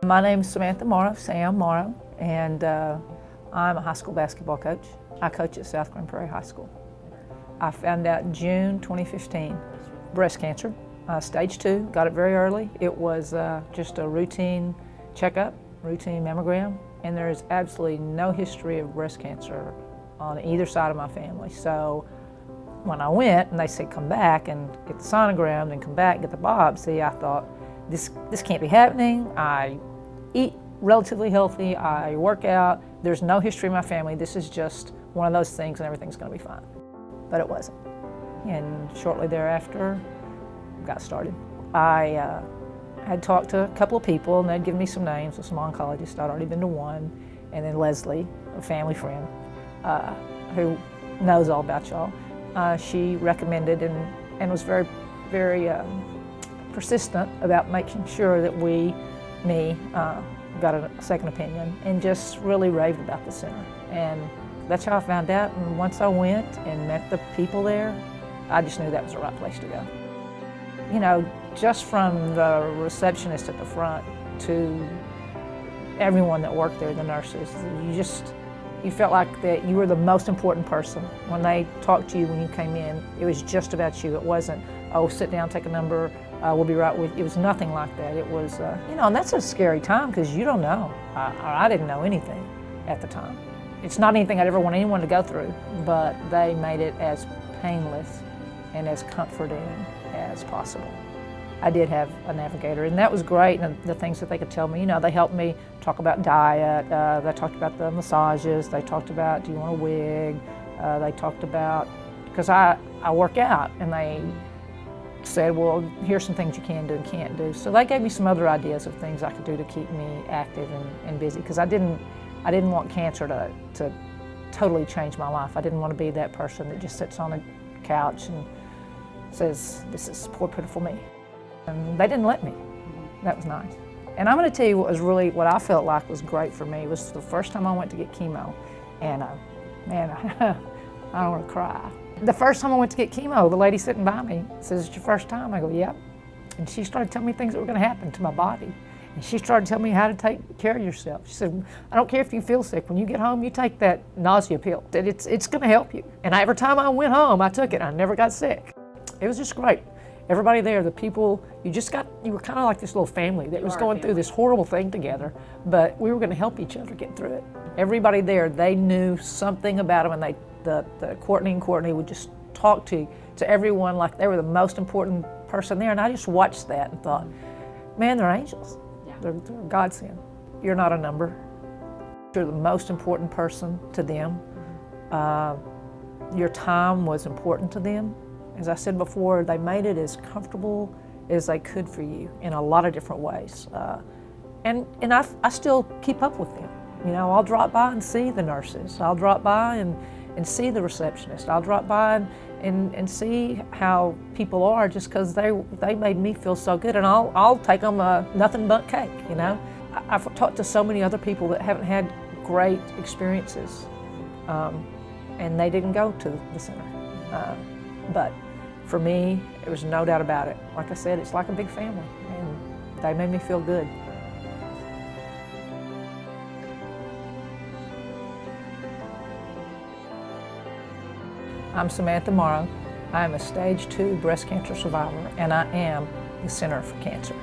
My name is Samantha Morrow, Sam Morrow, and I'm a high school basketball coach. I coach at South Grand Prairie High School. I found out in June 2015, breast cancer, stage 2, got it very early. It was just a routine checkup, routine mammogram, and there is absolutely no history of breast cancer on either side of my family. So when I went and they said come back and get the sonogram, then come back, get the biopsy, I thought, this can't be happening. I eat relatively healthy, I work out, there's no history in my family, this is just one of those things and everything's gonna be fine. But it wasn't. And shortly thereafter, got started. I had talked to a couple of people and they'd given me some names of some oncologists. I'd already been to one, and then Leslie, a family friend, who knows all about y'all. She recommended and was very, very persistent about making sure that me, got a second opinion and just really raved about the center. And that's how I found out. And once I went and met the people there, I just knew that was the right place to go. You know, just from the receptionist at the front to everyone that worked there, the nurses, you felt like that you were the most important person. When they talked to you when you came in, it was just about you. It wasn't, oh, sit down, take a number, we'll be right with you. It was nothing like that. It was, you know, and that's a scary time because you don't know. I didn't know anything at the time. It's not anything I'd ever want anyone to go through, but they made it as painless and as comforting as possible. I did have a navigator, and that was great, and the things that they could tell me, you know, they helped me talk about diet, they talked about the massages, they talked about, do you want a wig, they talked about, because I work out, and they said, well, here's some things you can do and can't do. So they gave me some other ideas of things I could do to keep me active and busy, because I didn't want cancer to totally change my life. I didn't want to be that person that just sits on a couch and says, this is poor, pitiful me. And they didn't let me. That was nice. And I'm going to tell you what I felt like was great for me was the first time I went to get chemo. And man, I don't want to cry. The first time I went to get chemo, the lady sitting by me says, it's your first time? I go, yep. And she started telling me things that were going to happen to my body. And she started telling me how to take care of yourself. She said, I don't care if you feel sick. When you get home, you take that nausea pill. It's going to help you. And every time I went home, I took it. I never got sick. It was just great. Everybody there, the people, you were kind of like this little family that was going through this horrible thing together, but we were going to help each other get through it. Everybody there, they knew something about them, and the Courtney and Courtney would just talk to everyone like they were the most important person there, and I just watched that and thought, man, they're angels. Yeah. They're godsend. You're not a number. You're the most important person to them. Your time was important to them. As I said before, they made it as comfortable as they could for you in a lot of different ways. And I still keep up with them. You know, I'll drop by and see the nurses. I'll drop by and see the receptionist. I'll drop by and see how people are just because they made me feel so good. And I'll take them a nothing but cake, you know. I've talked to so many other people that haven't had great experiences and they didn't go to the center. But for me, there was no doubt about it. Like I said, it's like a big family, and they made me feel good. I'm Samantha Morrow. I am a stage 2 breast cancer survivor, and I am the Center for Cancer.